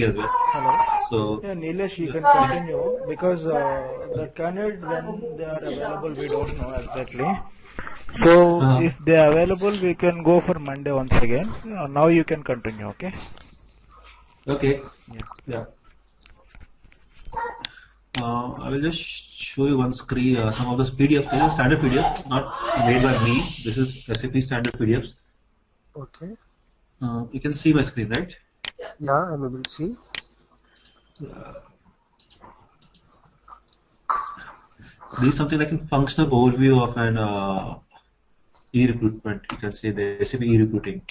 as well. Hello. So Yeah, Nilesh, you can continue because the candidate when they are available, we don't know exactly. So uh, if they are available, we can go for Monday once again. Now you can continue. Okay. okay, Yeah. yeah. I will just show you one screen, some of those PDFs. This is standard PDF, not made by me. This is SAP standard PDFs. Okay. You can see my screen, right? Yeah, I'm able to see. This is something like a functional overview of an e-recruitment. You can say the SAP e-recruiting.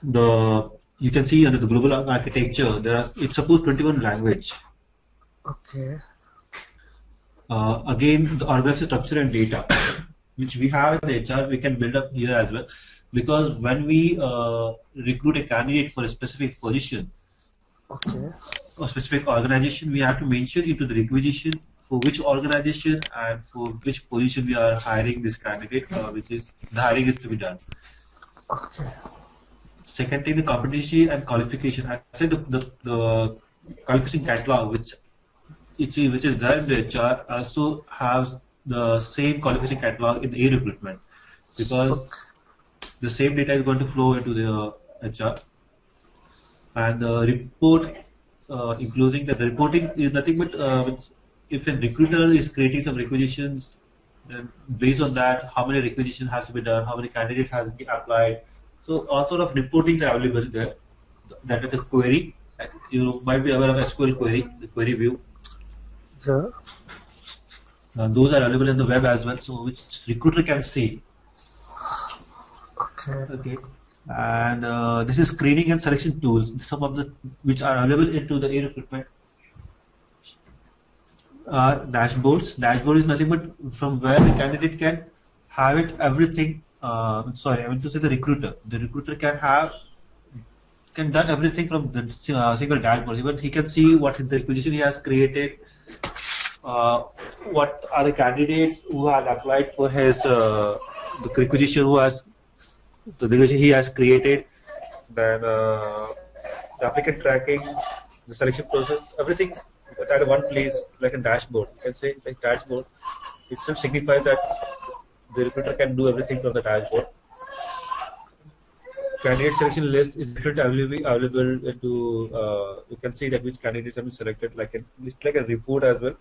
You can see under the global architecture there are it's supposed 21 language. Okay. Again, the organization structure and data, which we have in the HR, we can build up here as well. Because when we recruit a candidate for a specific position Okay. or specific organization, we have to mention into the requisition for which organization and for which position we are hiring this candidate, which is the hiring is to be done. Okay. Second thing, the competency and qualification. I said the qualification catalog, which is there in the HR, also has the same qualification catalog in the recruitment, because the same data is going to flow into the HR. And the report, including the reporting, is nothing but if a recruiter is creating some requisitions, then based on that, how many requisitions has to be done, how many candidates has been applied. So all sort of reportings are available there. That is the query. You might be aware of SQL query, the query view. Yeah. Those are available in the web as well, so which recruiter can see. Okay. And this is screening and selection tools. Some of the which are available into the e-recruitment are dashboards. Dashboard is nothing but from where the candidate can have it everything. Sorry, I meant to say the recruiter. The recruiter can done everything from the single dashboard. Even he can see what the requisition he has created. What are the candidates who have applied for his the requisition who has the requisition he has created, then the applicant tracking, the selection process, everything at one place like a dashboard. You can say like dashboard. It signifies that the recruiter can do everything from the dashboard. Candidate selection list is available into. You can see that which candidates have been selected. It's like a report as well,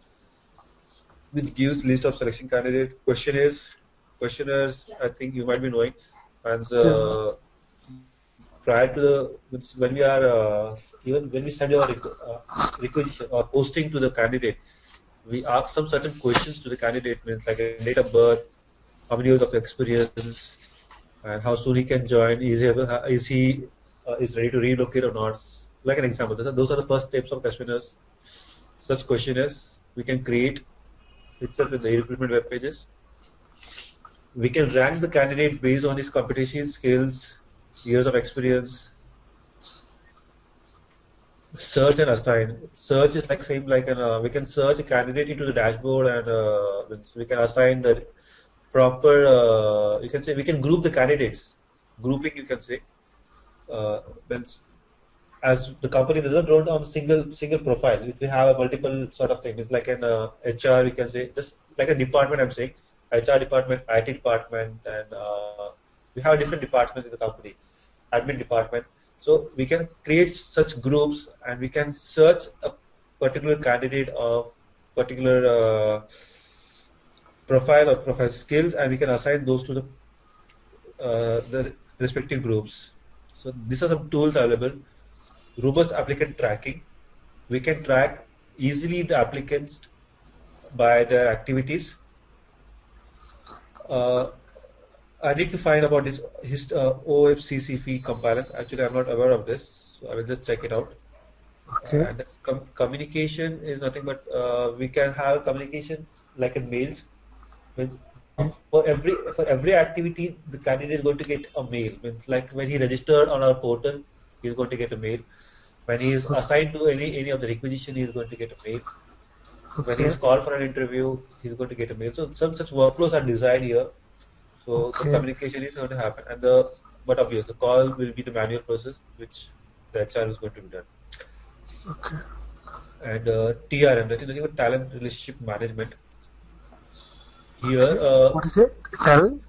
which gives list of selection candidate. Questionnaires, I think you might be knowing, and prior to when we are even when we send our requisition or posting to the candidate, we ask some certain questions to the candidate, means like a date of birth, how many years of experience, and how soon he can join. Is he ready to relocate or not? Like an example, those are the first steps of questionnaires. Such questionnaires we can create itself in the recruitment web pages. We can rank the candidate based on his competencies, skills, years of experience. Search and assign. Search is like same like an we can search a candidate into the dashboard, and we can assign the proper. You can say we can group the candidates. Grouping, you can say. As the company doesn't run on single profile, if we have a multiple sort of thing, it's like an HR, we can say, just like a department. I'm saying HR department, IT department, and we have different departments in the company, admin department. So we can create such groups, and we can search a particular candidate of particular profile or profile skills, and we can assign those to the respective groups. So these are some tools available. Robust applicant tracking. We can track easily the applicants by their activities. I need to find about his OFCC fee compliance. Actually, I'm not aware of this, so I will just check it out. Okay. And communication is nothing but we can have communication like in mails. For every activity, the candidate is going to get a mail. Means like when he registered on our portal, he is going to get a mail. When he is assigned to any of the requisition, he is going to get a mail. When he is called for an interview, he is going to get a mail. So some such workflows are designed here. So the communication is going to happen, and but obviously the call will be the manual process, which the HR is going to be done. Okay. And TRM, that is nothing but talent relationship management. Here, What is it? Talent?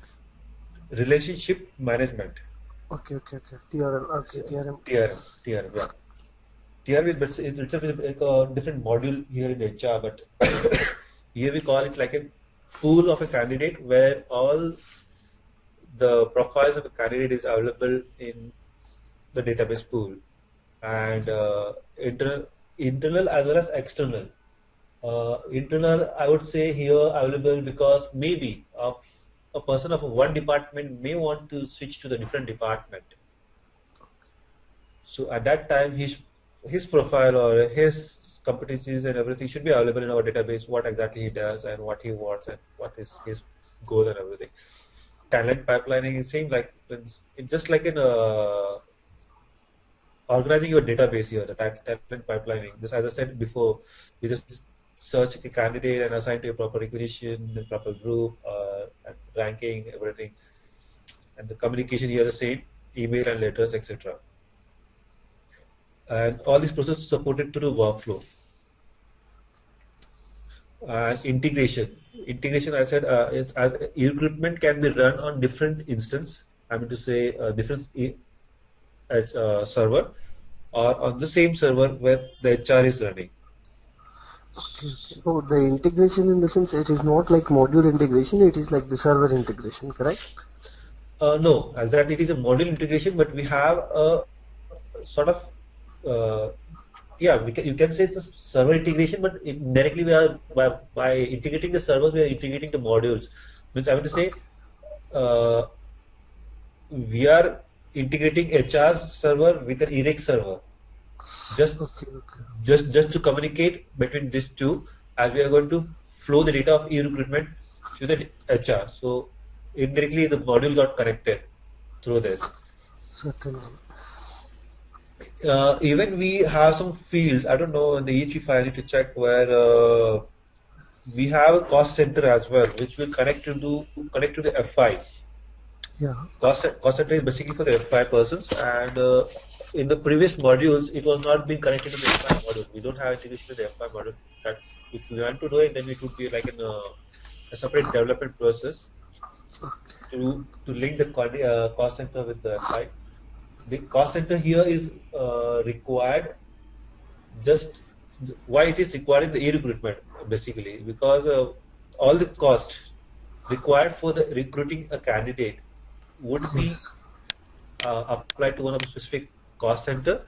relationship management. Okay, okay, okay. TRM. Okay, TRM. TRM, yeah. TRM is itself is like a different module here in HR, but here we call it like a pool of a candidate where all the profiles of a candidate is available in the database pool, and internal as well as external. Internal, I would say here available because maybe a person of one department may want to switch to the different department. So at that time, his profile or his competencies and everything should be available in our database. What exactly he does and what he wants and what is his goal and everything. Talent pipelining is same like it's just like in organizing your database here. The talent pipelining. This, as I said before, you just search a candidate and assign to a proper requisition, a proper group, and ranking, everything, and the communication here the same, email and letters, etc. And all these processes supported through workflow. And integration. Integration, I said, as recruitment can be run on different instance. I mean to say different server or on the same server where the HR is running. Okay. So the integration in the sense it is not like module integration, it is like the server integration, correct? No, exactly. It is a module integration, but we have a sort of yeah, you can say it's a server integration, but indirectly we are by integrating the servers, we are integrating the modules. Means I want to say we are integrating HR server with an Erect server, just to communicate between these two, as we are going to flow the data of e-recruitment to the HR. So indirectly the module got connected through this. Certainly. Even we have some fields, I don't know, in the EHP file I need to check where we have a cost center as well, which will connect to the FIs. Yeah. Cost center is basically for the FI persons, and in the previous modules, it was not being connected to the FI module. We don't have integration with the FI module. That if we want to do it, then it would be like a separate development process to link the cost center with the FI. The cost center here is required. Just why it is required in the e-recruitment basically because all the cost required for the recruiting a candidate would be applied to one of the specific cost center,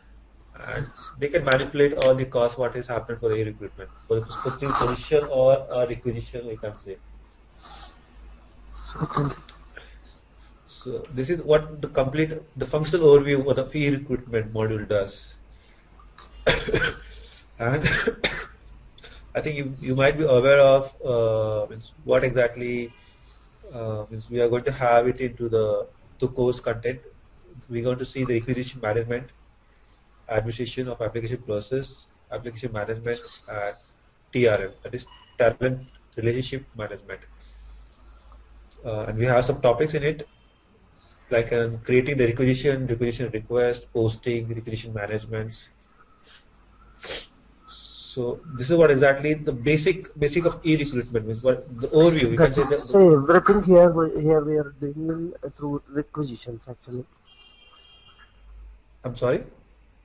and they can manipulate all the costs what is happening for the e-recruitment for the specific position or requisition, we can say. Certainly. So this is what the functional overview of the fee recruitment module does. And I think you might be aware of what exactly means we are going to have it into the course content. We're going to see the requisition management, administration of application process, application management, and TRM, that is talent relationship management. And we have some topics in it, like creating the requisition request, posting, requisition management. So this is what exactly the basic of e-recruitment means. What the overview, you can say that. So everything here we are doing through requisitions actually. I'm sorry.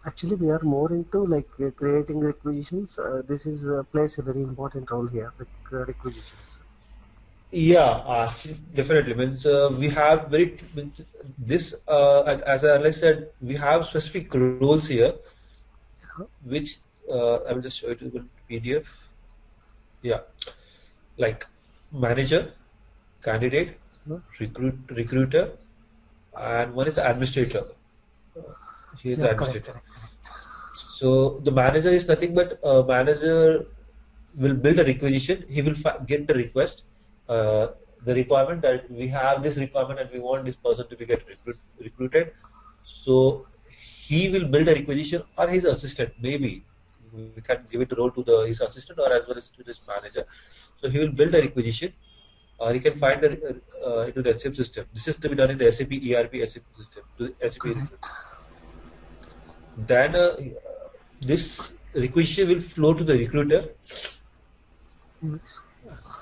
Actually, we are more into like creating requisitions. This is plays a very important role here. Requisitions. Yeah, definitely. Means we have this as I said, we have specific roles here, which I will just show you the PDF. Yeah, like manager, candidate, recruiter, and one is the administrator. He is the administrator. Correct. So the manager is nothing but a manager will build a requisition. He will get the request. The requirement that we have this requirement and we want this person to be get recruited, so he will build a requisition, or his assistant, maybe we can give it the role to his assistant or as well as to this manager. So he will build a requisition, or he can find into the SAP system. This is to be done in the SAP ERP SAP system, to SAP. Then this requisition will flow to the recruiter,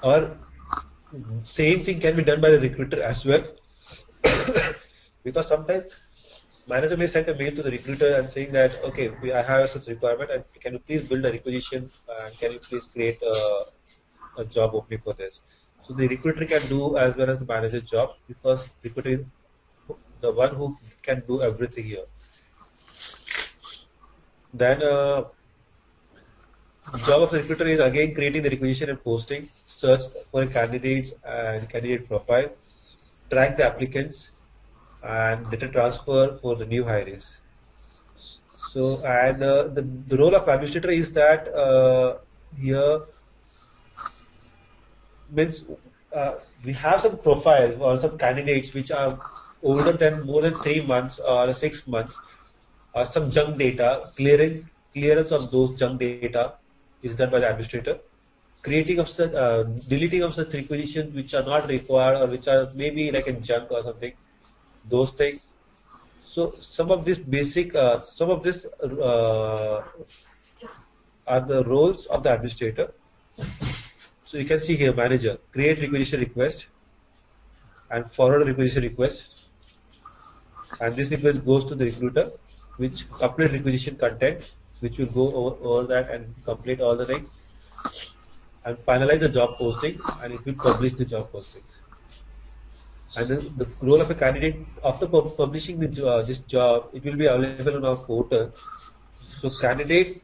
or same thing can be done by the recruiter as well. Because sometimes manager may send a mail to the recruiter and saying that, okay, I have such requirement, and can you please build a requisition, and can you please create a job opening for this. So the recruiter can do as well as the manager's job, because recruiter is the one who can do everything here. Then job of the recruiter is again creating the requisition and posting, search for candidates and candidate profile, track the applicants, and data transfer for the new hires. So, and the role of administrator is that here means we have some profiles or some candidates which are older than more than 3 months or 6 months, or some junk data. Clearance of those junk data is done by the administrator. Creating of such, deleting of such requisitions which are not required or which are maybe like a junk or something, those things. So some of this basic, some of this are the roles of the administrator. So you can see here, manager, create requisition request and forward requisition request, and this request goes to the recruiter, which complete requisition content, which will go over that and complete all the things, and finalize the job posting, and it will publish the job postings. And then the role of a candidate after publishing this job, it will be available on our portal. So candidate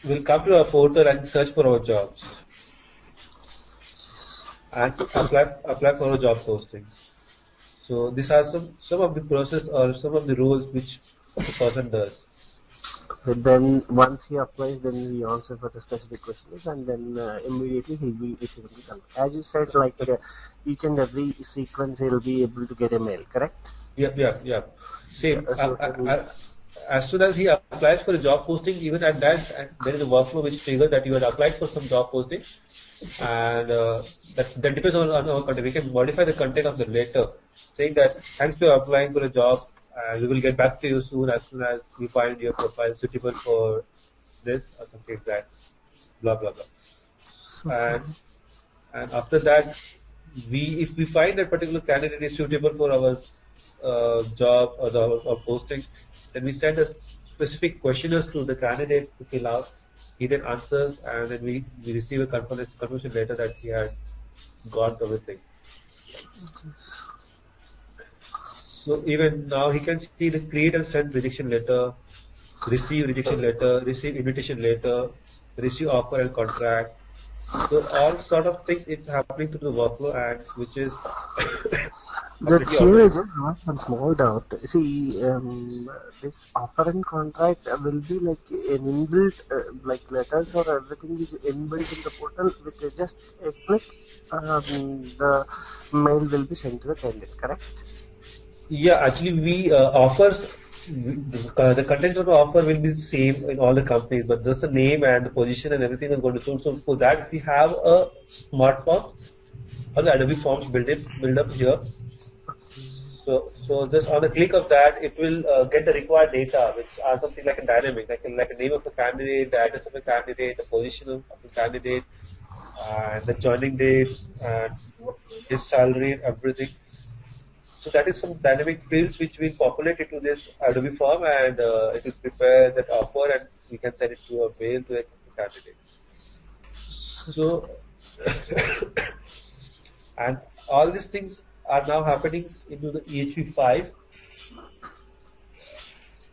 will come to our portal and search for our jobs and apply for a job posting. So these are some of the process or some of the roles which the person does. Then once he applies, then we answer for the specific questions, and then immediately he'll be receiving the content. As you said, like each and every sequence he'll be able to get a mail, correct? Yep. Same. So As soon as he applies for a job posting, even at that, there is a workflow which triggers that you had applied for some job posting, and that depends on our content. We can modify the content of the letter, saying that thanks for applying for a job, and we will get back to you soon as we find your profile suitable for this or something like that. Blah blah blah. And after that, if we find that particular candidate is suitable for our job or our posting, then we send a specific questionnaires to the candidate to fill out. He then answers, and then we receive a confirmation letter that he had got everything. So even now he can see the create and send rejection letter, receive rejection letter, receive invitation letter, receive offer and contract. So all sort of things it's happening through the workflow, and which is that here I just have one small doubt. See, this offer and contract will be like an inbuilt, like letters or everything is inbuilt in the portal. With just a click, the mail will be sent to the candidate. Correct? Yeah, actually, we offers the content of the offer will be the same in all the companies, but just the name and the position and everything is going to change. So for that, we have a smart form or the Adobe Forms built up here. So just on a click of that, it will get the required data, which are something like a dynamic, like a name of a candidate, the address of a candidate, the position of a candidate, and the joining date, and his salary, and everything. So that is some dynamic fields which will populate into this Adobe form, and it will prepare that offer, and we can send it to a mail to a candidate. So, and all these things are now happening into the EHP 5.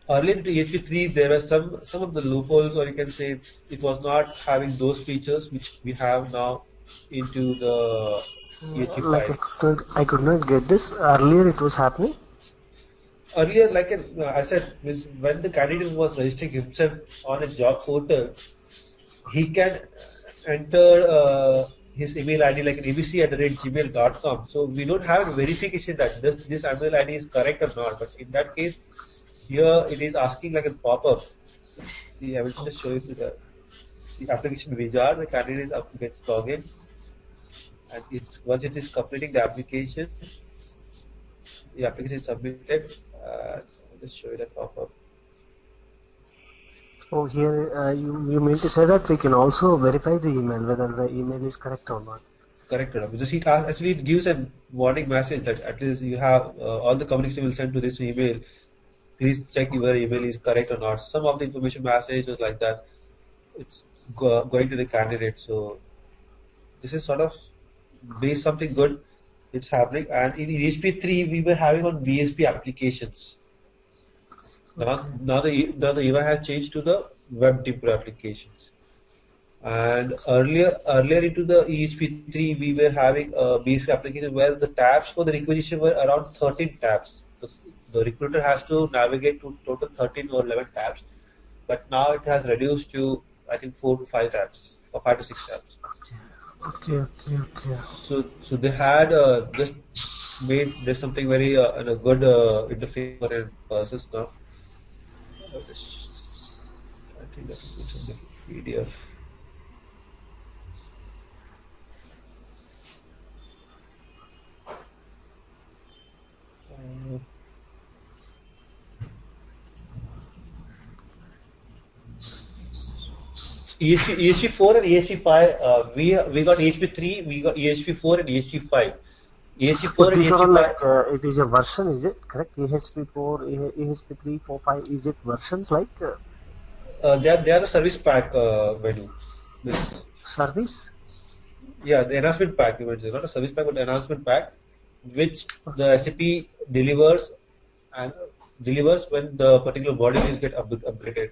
Earlier into EHP 3, there were some of the loopholes, or you can say it was not having those features which we have now into the EHP 5. I could not get this. Earlier it was happening. Earlier, like I said, when the candidate was registering himself on a job portal, he can enter his email ID like an abc@gmail.com. So we don't have a verification that this email ID is correct or not. But in that case, here it is asking like a pop-up. See, I will just show you to the application wizard. The candidate gets login, and once it is completing the application is submitted. I'll just show you that pop-up. Oh, here you mean to say that we can also verify the email whether the email is correct or not. Correct, Radha. Because actually it gives a warning message that at least you have all the communication will send to this email. Please check your email is correct or not. Some of the information message is like that. It's going to the candidate. So this is sort of based something good. It's happening. And in ESP3 we were having on BSP applications. Now the UI has changed to the web deploy applications. And earlier into the ESP3, we were having a BSP application where the tabs for the requisition were around 13 tabs. The recruiter has to navigate to total 13 or 11 tabs, but now it has reduced to I think 4 to 5 tabs or 5 to 6 tabs. Okay. So they had just made there's something very in a good interface for a process now. I think that is in the PDF. ESP4 and ESP5, we got ESP3, we got ESP4 and ESP5. ESP4 and These are ESP5. like it is a version, is it correct? EHP4, EHP3, 4, 5. Is it versions like They are the service pack menu. This, service? yeah, the enhancement pack. You mentioned not a service pack, but the enhancement pack, which the SAP delivers when the particular module is get upgraded.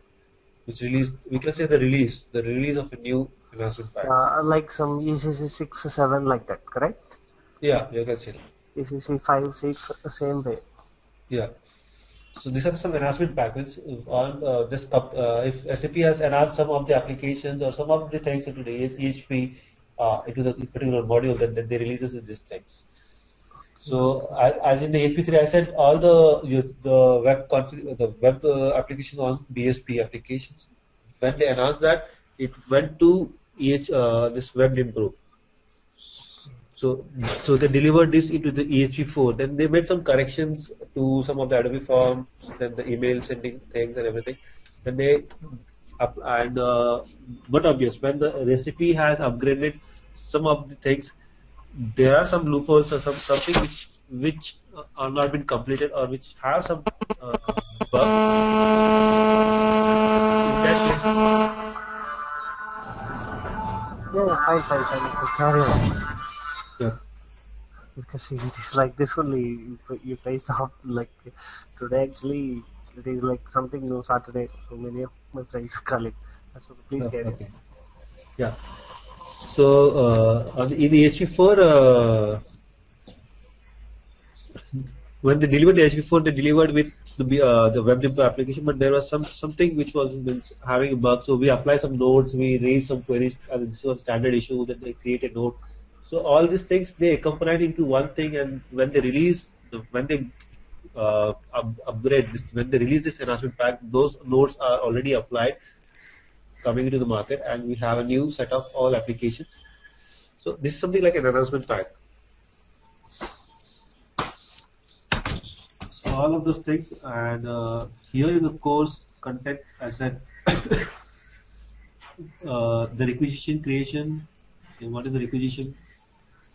Which release we can say the release of a new enhancement pack. Like some ECC 6 or 7 like that, correct? Yeah, you can say that. ECC 5, 6 the same way. Yeah. So these are some enhancement packages on if SAP has enhanced some of the applications or some of the things into the EHP into the particular module, then they releases these things. So as in the EHP3, I said all the web applications on BSP applications. When they announced that, it went to this WebDim group. So they delivered this into the EHP4. Then they made some corrections to some of the Adobe forms, then the email sending things and everything. Then they but obvious when the recipe has upgraded some of the things, there are some loopholes or something which are not been completed or which have some bugs. In that case, Yeah, fine. Carry on. yeah. Because it is like this only. You face out like today. Actually, it is like something new Saturday. So many of my friends call it. So please carry on. Okay. Yeah. So in the HP4, when they delivered the HP4, they delivered with the WebDim application, but there was something which was having a bug. So we applied some nodes, we raised some queries, and this was a standard issue. Then they create a node. So all these things they accompanied into one thing, and when they release, when they upgrade this, when they release this enhancement pack, those nodes are already applied, coming into the market, and we have a new set of all applications. So this is something like an enhancement pack. So all of those things, and here in the course content, I said the requisition creation. What is the requisition?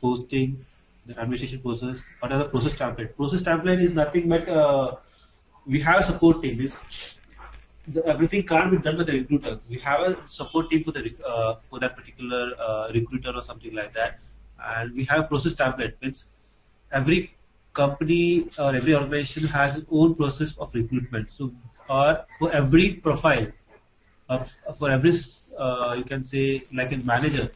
Posting, the administration process. What are the process template? Process template is nothing but we have a support team. Everything can't be done by the recruiter. We have a support team for that particular recruiter or something like that, and we have a process template. Means every company or every organization has its own process of recruitment. So, or for every profile, for every you can say like a manager.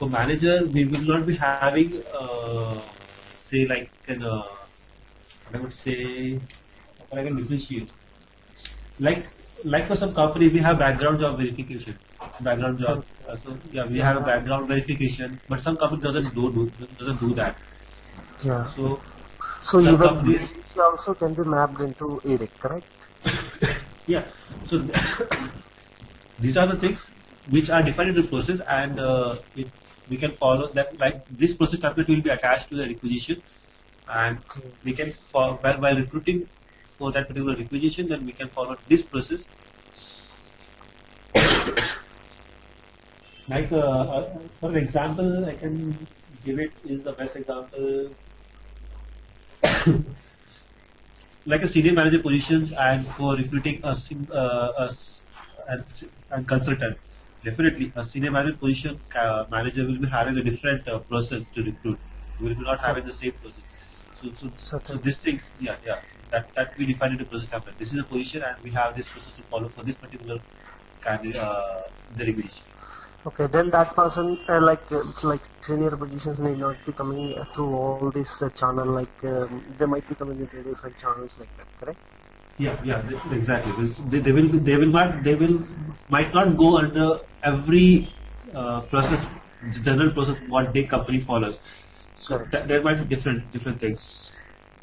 For manager, we will not be having say like an I would say I can differentiate. Like for some company, we have background job verification. Background job. So yeah, we have a background verification, but some company doesn't do that. Yeah. So So some even companies, these also can be mapped into ERIC, correct? yeah. So these are the things which are defined in the process, and we can follow that. Like this process template will be attached to the requisition, and we can while recruiting for that particular requisition, then we can follow this process. Like for an example, I can give it is the best example, like a senior manager positions and for recruiting and consultant. Definitely, a senior manager position manager will be having a different process to recruit. We will be not having the same process. So Certainly. these things, that we define in the process template. This is a position, and we have this process to follow for this particular candidate deliberation. Okay, then that person, like senior positions need not be coming through all this channel. Like they might be coming into different channels like that. Correct? Exactly. They will not, they will might not go under every process, general process what the company follows. So Correct. there might be different things.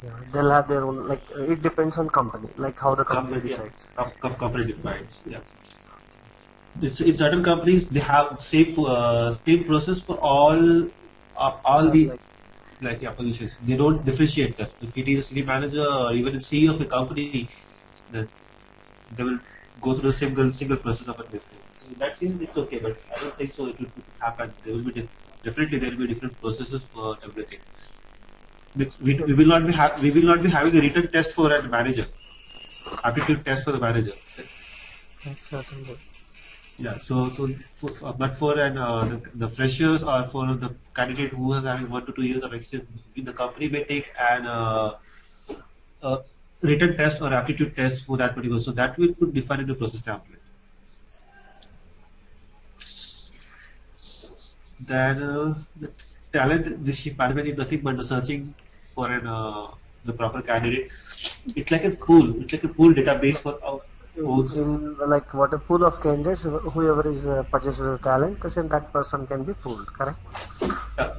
Yeah, they'll have their own. Like it depends on company, like how the company Company, decides. company defines. Yeah, it's in certain companies they have same process for all these Like positions. They don't differentiate that. If it is a city manager or even a CEO of a company, then they will go through the single process of a business. In that sense, it's okay, but I don't think so. It will happen. There will be definitely there will be different processes for everything. We will not be we will not be having a written test for a manager, aptitude test for the manager. certainly. Yeah. But for the freshers or for the candidate who has having 1 to 2 years of experience, the company may take an written test or aptitude test for that particular. So that we could define in the process template. Then the talent leadership management is nothing but the searching for the proper candidate. It's like a pool. It's like a pool database for our pools. In like what a pool of candidates, whoever is purchases the talent, then that person can be pooled. Correct?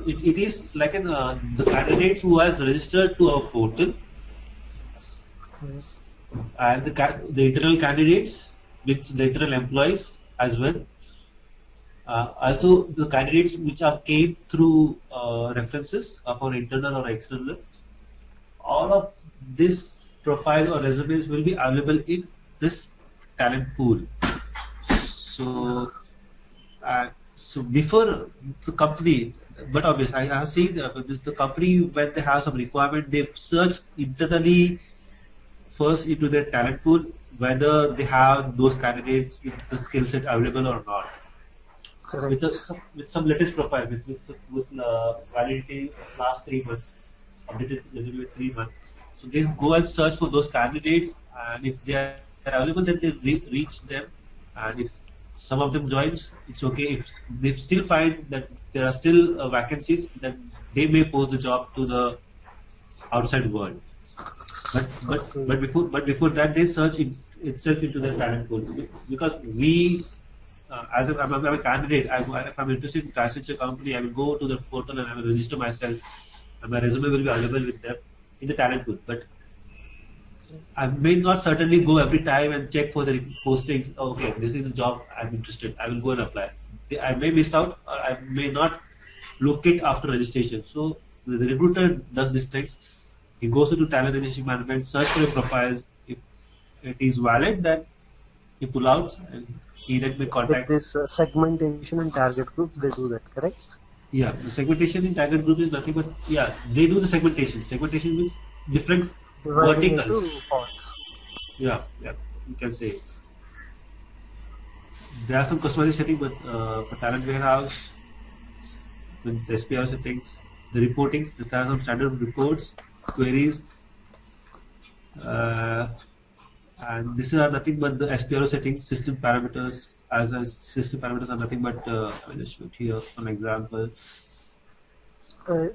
It is like the candidate who has registered to our portal Okay. and the internal candidates with the internal employees as well. Also, the candidates which are came through references of our internal or external, all of this profile or resumes will be available in this talent pool. So, so before the company, but obviously I have seen this the company when they have some requirement, they search internally first into their talent pool whether they have those candidates with the skill set available or not. Correct. With some latest profile with validity of last 3 months, updated resume with 3 months. So they go and search for those candidates, and if they are available, then they reach them. And if some of them joins, it's okay. If they still find that there are still vacancies, then they may post the job to the outside world. Okay. But before that, they search itself into the talent pool because we I'm a candidate. If I'm interested in such a company, I will go to the portal and I will register myself, and my resume will be available with them in the talent pool. But I may not certainly go every time and check for the postings. Okay, this is a job I'm interested. I will go and apply. I may miss out, or I may not look it after registration. So the recruiter does these things. He goes into talent relationship management, search for your profiles. If it is valid, then he pull out and he then may With contact. this segmentation and target groups, they do that. Correct? Yeah, the segmentation in target group is nothing but they do the segmentation. Segmentation means different Dividing into verticals. pods. Yeah, you can say there are some customization settings, but for talent warehouse with the SPR settings, the reportings, there are some standard reports, queries, uh, and these are nothing but the SPRO settings, system parameters. As a system parameters are nothing but I'll just show it here some example.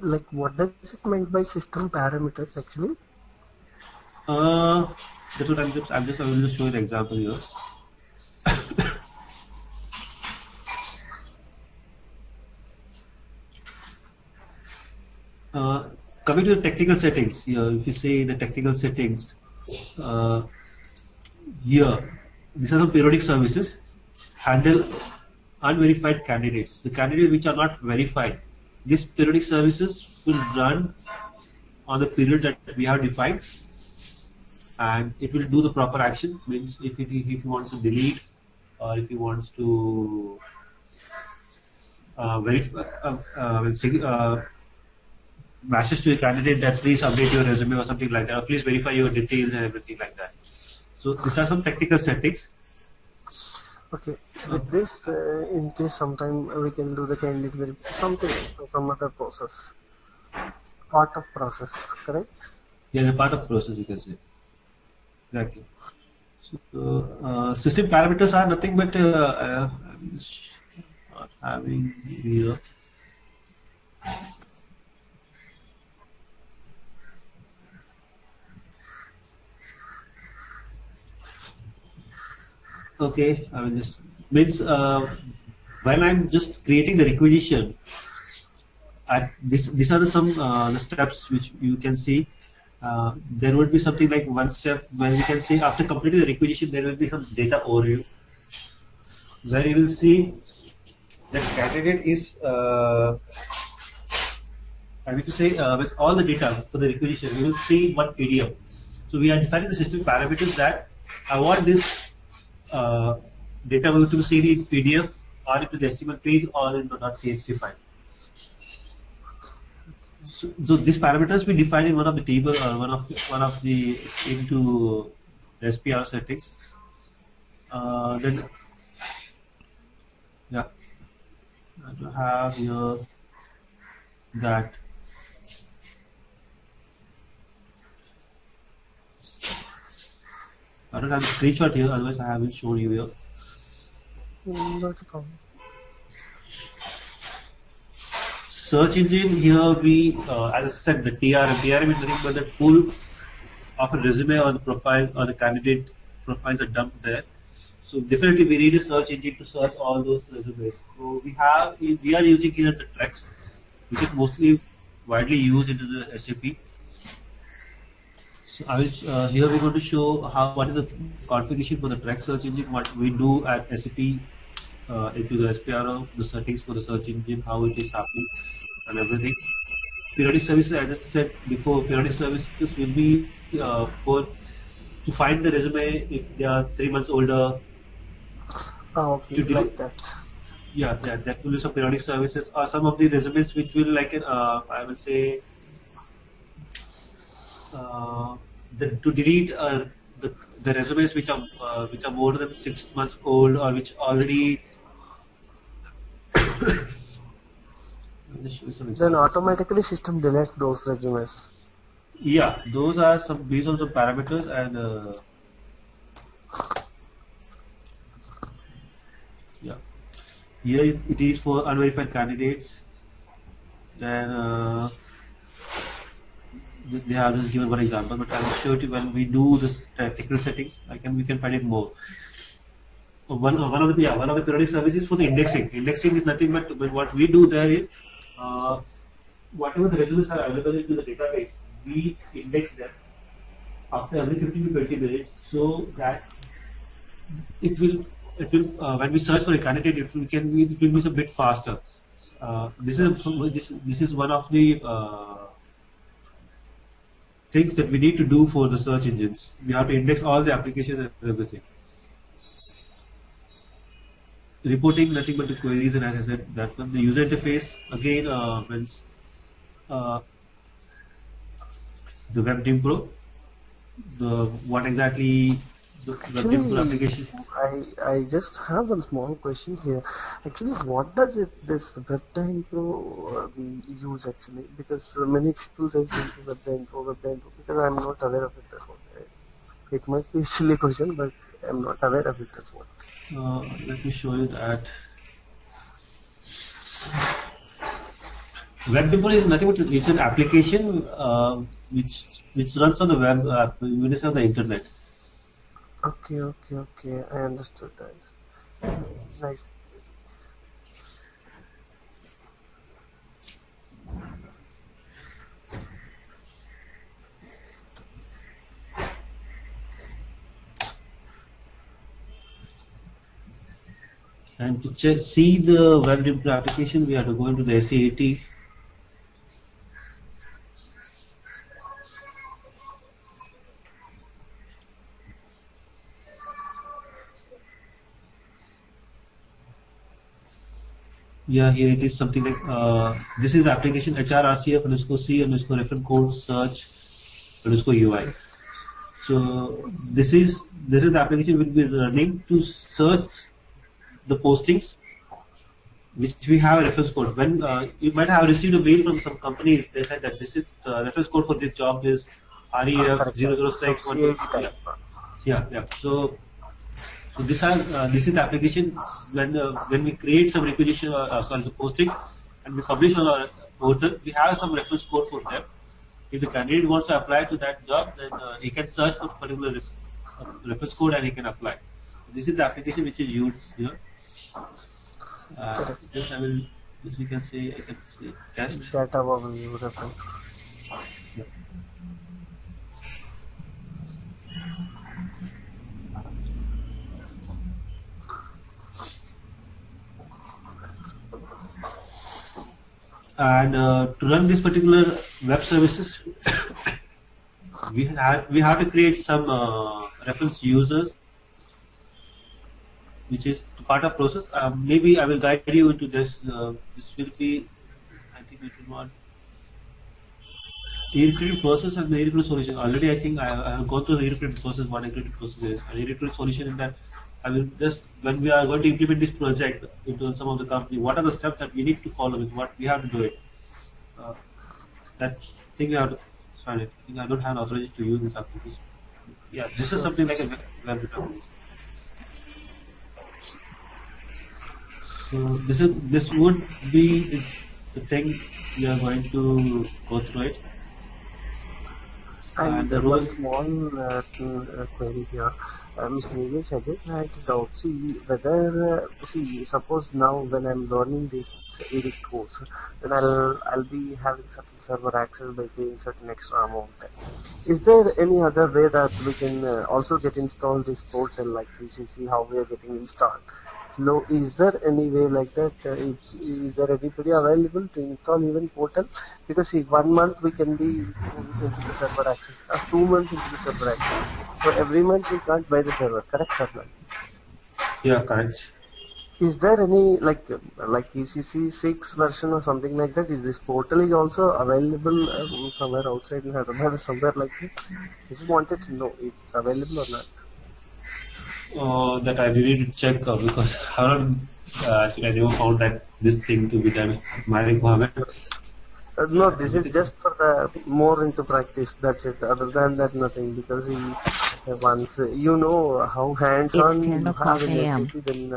Like what does it mean by system parameters actually? Uh, that's what I will just show you an example here. Coming to the technical settings here, if you say the technical settings, uh, here these are some periodic services handle unverified candidates. The candidates which are not verified, these periodic services will run on the period that we have defined, and it will do the proper action. Means if he wants to delete or if he wants to message to a candidate that please update your resume or something like that, or please verify your details and everything like that. So these are some technical settings. Okay, with this, in case sometime we can do the candidate something, some other process, part of process, correct? Yeah, they're part of process, you can say. Exactly. So, system parameters are nothing but I'm just not having here. Okay, I mean this means when I'm just creating the requisition, these are the steps which you can see. There would be something like one step where we can say after completing the requisition, there will be some data overview where you will see the candidate is I mean to say with all the data for the requisition, we will see what PDF. So we are defining the system parameters that I want this uh, data to be seen in PDF or into the HTML page or in the .txt file. So these parameters we define in one of the table or one of the into the SPR settings. Then yeah, I do have here that I don't have a screenshot here, otherwise I haven't shown you here. Not a problem. Search engine here we as I said the TRM is nothing but the pool of a resume or the profile or the candidate profiles are dumped there. So definitely we need a search engine to search all those resumes. So we are using here the Trex, which is mostly widely used into the SAP. So I will here we're going to show what is the configuration for the Trex search engine, what we do at SAP into the SPRO, the settings for the search engine, how it is happening, and everything. Periodic services, as I said before, periodic services will be for to find the resume if they are 3 months older. Okay, To like delete, that. yeah, that will be some periodic services or some of the resumes which will like I will say uh, to delete the, the resumes which are more than 6 months old or which already. Let me just show you some Then examples here. automatically system deletes those resumes. Yeah, those are some based on the parameters and yeah. Here it is for unverified candidates. Then they have just given one example, but I will show you when we do this technical settings. We can find it more. One of the periodic services for the indexing. Indexing is nothing but what we do there is uh, whatever the resumes are available in the database, we index them after every 15 to 20 minutes so that it will when we search for a candidate it will be a bit faster. This is one of the things that we need to do for the search engines. We have to index all the applications and everything. Reporting nothing but the queries, and as I said, that one the user interface again when uh, the WebDim Pro, the what exactly the WebDim Pro Actually, application. I just have one small question here. Actually, what does this WebDime Pro use actually? Because many people say WebDime Pro, because I'm not aware of it. That's what. It might be a silly question, but I'm not aware of it. That's what. Let me show you that. WebDepot is nothing but it's an application which runs on the web when it's on the internet. Okay. I understood that. Nice. And to see the WebDepot application, we have to go into the SAT. Yeah, here it is something like this is application HRRCF underscore C underscore reference code search underscore UI. So this is the application will be running to search the postings which we have a reference code. When you might have received a mail from some companies, they said that this is the reference code for this job is REF Correct, correct. Some 006 CIG type. yeah, yeah. So this is the application when we create some requisition sorry the posting and we publish on our portal, we have some reference code for them. If the candidate wants to apply to that job, then he can search for particular reference code and he can apply. This is the application which is used here. Correct. This I will, this we can say, I can say test. Data overview reference. And to run this particular web services, we have to create some reference users, which is part of process. Maybe I will guide you into this. This will be, I think, it will not. E-recruiting process and the e-recruiting solution. Already, I think I have gone through the e-recruiting process. What e-recruiting process is, and e-recruiting solution in that. I will just when we are going to implement this project into some of the company, what are the steps that we need to follow? With what we have to do it. Uh, that thing we have to find it. I think I don't have authorization to use this application. Yeah, this is something like a web database. So this would be the thing we are going to go through it. And The one role. small query here. Mr. Nilesh, I just had a doubt. See, whether, suppose now when I'm learning this EDIC course, then I'll be having certain server access by paying certain extra amount. Is there any other way that we can also get installed this portal like VCC, how we are getting installed? No, is there any way like that? Is there anybody available to install even portal? Because see, 1 month we can be into the server access, 2 months into the server access. So every month we can't buy the server, correct, sir? Yeah, correct. Is there any like ECC 6 version or something like that? Is this portal is also available somewhere outside in Hyderabad or somewhere like that? I just wanted to know if it's available or not. That I really need to check because I don't actually I never found that this thing to be done my requirement. No, this is just for the more into practice. That's it. Other than that, nothing. Because once you know how hands-on It's 10 you o'clock have in a.m. SAP, then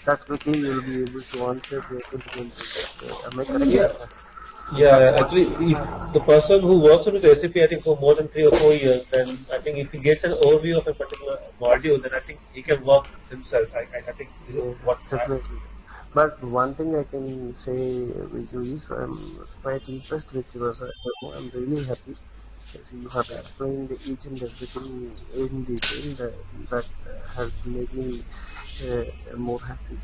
that quickly you'll be able to answer the implementation. Am I correct? Yeah. Yeah, actually, if the person who works on the recipe, I think for more than 3 or 4 years, then I think if he gets an overview of a particular module, then I think he can work himself. I think this is what Definitely. But one thing I can say with you is I'm quite impressed with your demo. I'm really happy. As you have explained each and everything in detail that has made me more happy.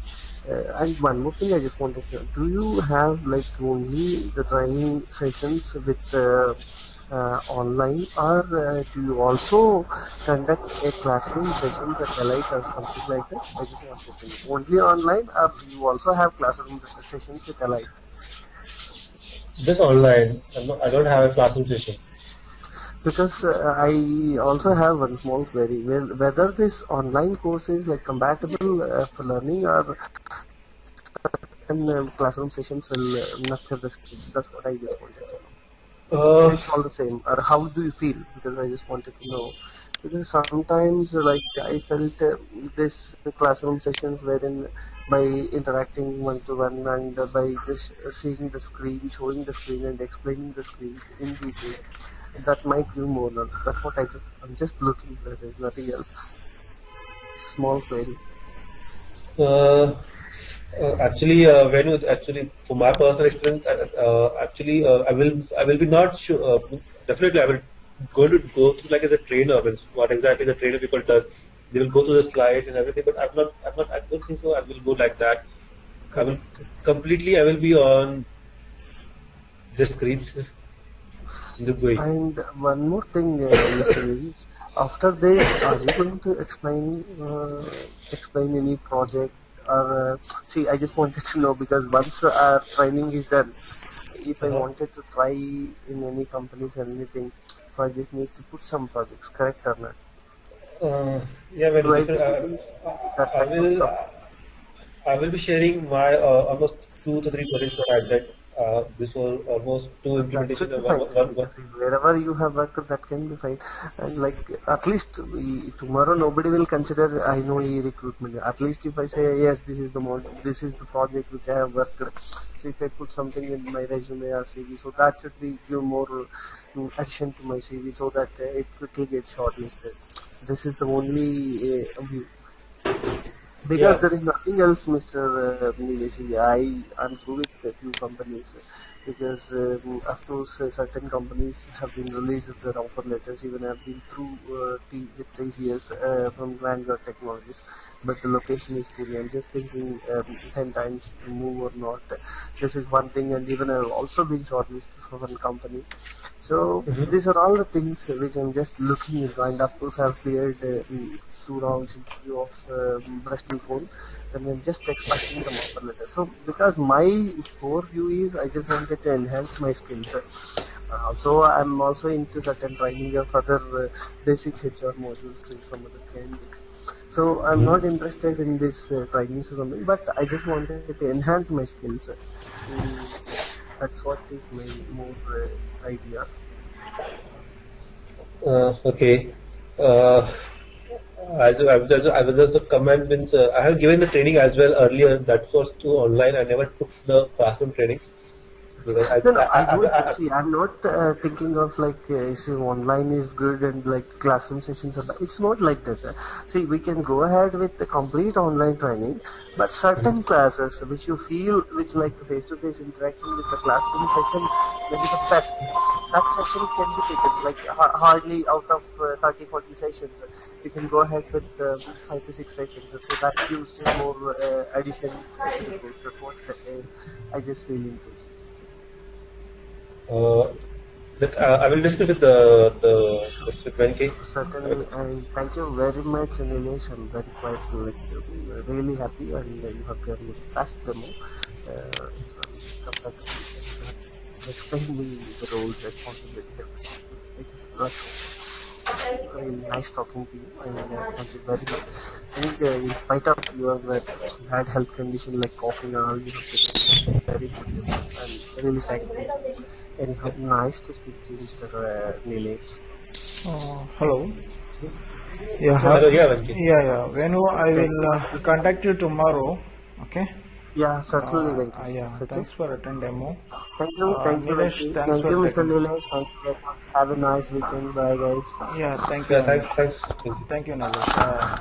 And one more thing I just wanted to know, do you have like only the training sessions with online, or do you also conduct a classroom session at Elite or something like that? I just wanted to know, only online, or do you also have classroom sessions with Elite? just online. I don't have a classroom session. Because I also have one small query, whether this online course is like compatible for learning, or classroom sessions will not have the skills. That's what I just wanted to know. It's all the same, or how do you feel? Because I just wanted to know. Because sometimes, like I felt this classroom sessions wherein by interacting one to one and by just seeing the screen, showing the screen, and explaining the screen in detail, that might give more knowledge. That's what I'm just looking for. There's nothing else. Small query. Actually, when you actually, for my personal experience, actually, I will be not sure. Definitely, I will going to go through like as a trainer. Means what exactly the trainer people does. They will go through the slides and everything. But I don't think so. I will go like that. I will completely. I will be on the screens in the way. And one more thing, Mr. Vijay, after this, are you going to explain any project or see, I just wanted to know because once our training is done, if I Uh-huh. wanted to try in any companies or anything, so I just need to put some projects, correct or not? Uh, yeah, well, Do I different. get any that I type of will. support? I will be sharing my almost 2 to 3 projects what I've done. This was almost two That implementation should be and fine. one. See, wherever you have worked, that can be fine. And like at least tomorrow, nobody will consider I know e-recruitment. At least if I say yes, this is the project which I have worked. So if I put something in my resume or CV, so that should be give more addition to my CV, so that it quickly gets shortlisted. This is the only view. Because Yeah. there is nothing else, Mr. Nilesh. I'm through with a few companies because, of course, certain companies have been released their offer letters. Even I've been through with TCS from Vanguard Technologies, but the location is Pune. I'm just thinking 10 times to move or not. This is one thing, and even I've also been shortlisted for one company. So Mhm. these are all the things which I'm just looking into, and of course I've cleared 2 rounds interview of Bristol phone, and I'm just expecting some offer letter. So because my core view is I just wanted to enhance my skills. Also, I'm also into certain training of other basic HR modules to some other candidates. So I'm not Mhm. interested in this trainings or something, but I just wanted to enhance my skills. That's what is my more idea. Okay. Uh, I was just a comment means I have given the training as well earlier. That was too online. I never took the classroom trainings because No, no, I don't see. I'm not thinking of like see, online is good and like classroom sessions are bad. It's not like that. See, we can go ahead with the complete online training, but certain classes which you feel, which like the face-to-face interaction with the classroom session, maybe the best. That session can be taken like hardly out of 30, 40 sessions. You can go ahead with 5 to 6 sessions. So that gives you more addition to the course. That's what I just feel into. uh, that I will discuss with the this with Venki. Certainly, and thank you very much, Nilesh. I'm very quite like really happy, and you have given me the best demo. So I'm compared to you, and you have explained me the roles, responsibilities, everything. So thank you very much. Really nice talking to you, and thank you very much. I think in spite of your bad health condition like coughing and all, you have given me very good demo, and really thankful to you. Anyhow, nice to speak to you, Mr. Nilesh. Hello. Yeah, Yeah, hello, yeah, Venki. yeah. Venu, I Thank will you. contact you tomorrow. Okay. Yeah, certainly, Venki. Yeah. Okay. Thanks for attending demo. Thank you, Nilesh, Venki. thanks Thank for you, Mr. taking. Nilesh. Thank you very much. Have a nice weekend. Bye, guys. Yeah, thank you, Yeah, thanks, Nilesh. Venki. Thank you, Nilesh.